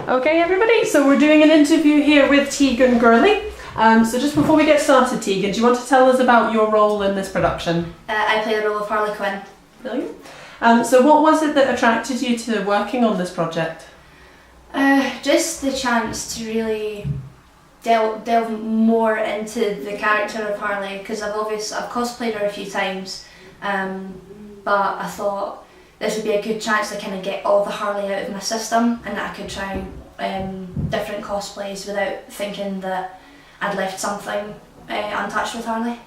Okay everybody, so we're doing an interview here with Tegan Gourlay. So just before we get started, Tegan, do you want to tell us about your role in this production? I play the role of Harley Quinn. Brilliant. So what was it that attracted you to working on this project? Just the chance to really delve more into the character of Harley, because I've cosplayed her a few times, but I thought this would be a good chance to kind of get all the Harley out of my system, and that I could try different cosplays without thinking that I'd left something untouched with Harley.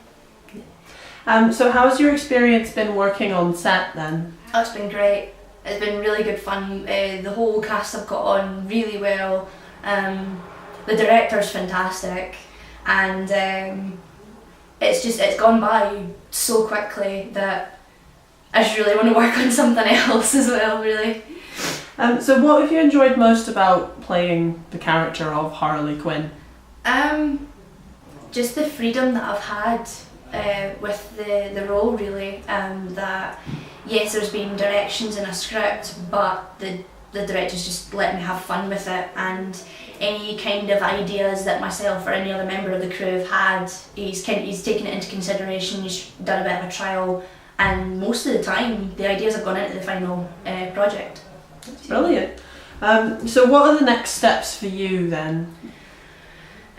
So how's your experience been working on set then? Oh, it's been great. It's been really good fun. The whole cast have got on really well. The director's fantastic, and it's gone by so quickly that I just really want to work on something else as well, really. So what have you enjoyed most about playing the character of Harley Quinn? Just the freedom that I've had with the role, really. That yes, there's been directions in a script, but the director's just let me have fun with it, and any kind of ideas that myself or any other member of the crew have had, he's taken it into consideration. He's done a bit of a trial, and most of the time the ideas have gone into the final project. Brilliant. So what are the next steps for you then?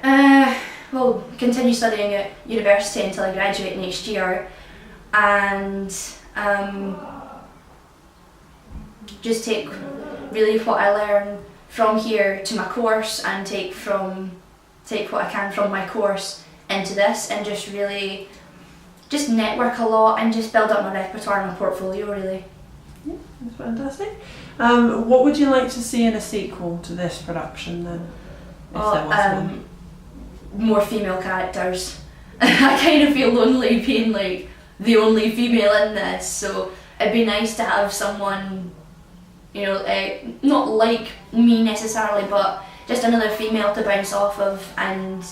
Well, continue studying at university until I graduate next year, and just take really what I learn from here to my course, and take what I can from my course into this, and just really network a lot and just build up my repertoire and my portfolio, really. Yeah, that's fantastic. What would you like to see in a sequel to this production then, if there was one? More female characters. I kind of feel lonely being like the only female in this, so it'd be nice to have someone, not like me necessarily, but just another female to bounce off of, and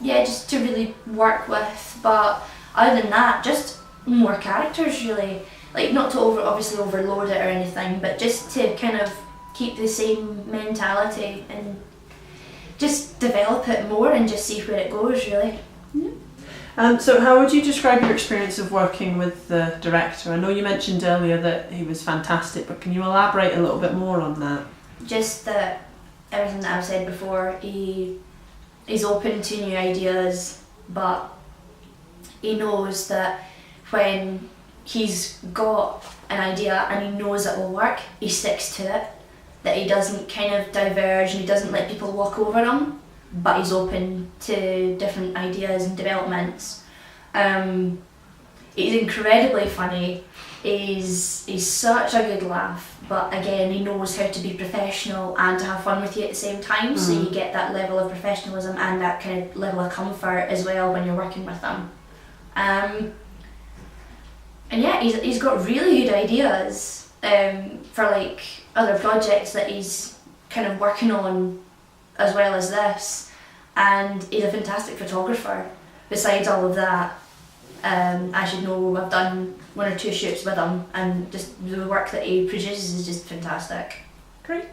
just to really work with. But other than that, just more characters, really. Like, not to obviously overload it or anything, but just to kind of keep the same mentality and just develop it more and just see where it goes, really. Yeah. So how would you describe your experience of working with the director? I know you mentioned earlier that he was fantastic, but can you elaborate a little bit more on that? Just that everything that I've said before, he's open to new ideas, but he knows that when he's got an idea and he knows it will work, he sticks to it. That he doesn't kind of diverge and he doesn't let people walk over him, but he's open to different ideas and developments. He's incredibly funny. He's such a good laugh, but again, he knows how to be professional and to have fun with you at the same time. So you get that level of professionalism and that kind of level of comfort as well when you're working with him. And yeah, he's got really good ideas for like other projects that he's kind of working on as well as this, and he's a fantastic photographer. Besides all of that, as you know, I've done 1 or 2 shoots with him, and just the work that he produces is just fantastic. Great.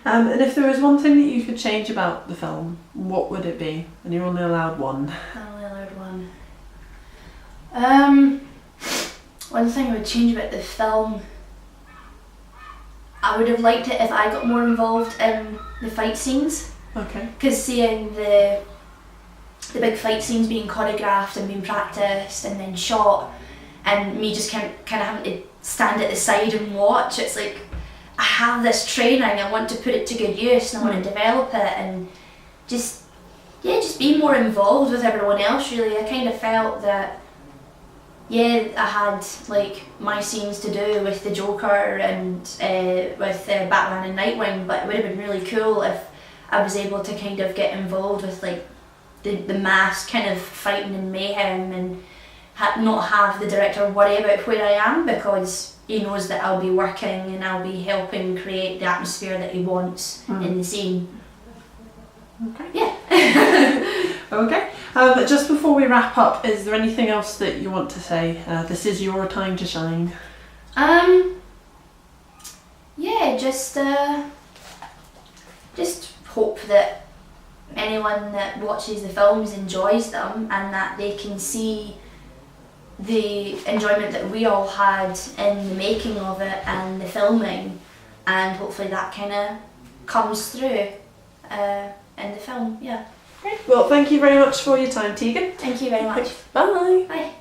And if there was one thing that you could change about the film, what would it be? And you're only allowed one. I'm only allowed one. One thing I would change about the film, I would have liked it if I got more involved in the fight scenes. Okay. Because seeing the big fight scenes being choreographed and being practiced and then shot, and me just kind of having to stand at the side and watch, it's like, I have this training, I want to put it to good use and I want to develop it, and just be more involved with everyone else, really. I kind of felt that I had like my scenes to do with the Joker and with Batman and Nightwing, but it would have been really cool if I was able to kind of get involved with like the mass kind of fighting and mayhem, and not have the director worry about where I am, because he knows that I'll be working and I'll be helping create the atmosphere that he wants in the scene. Okay. Yeah. Okay. Just before we wrap up, is there anything else that you want to say? This is your time to shine. Yeah, just that anyone that watches the films enjoys them, and that they can see the enjoyment that we all had in the making of it and the filming, and hopefully that kind of comes through in the film. Yeah. Great. Well, thank you very much for your time, Tegan. Thank you very much. Bye. Bye.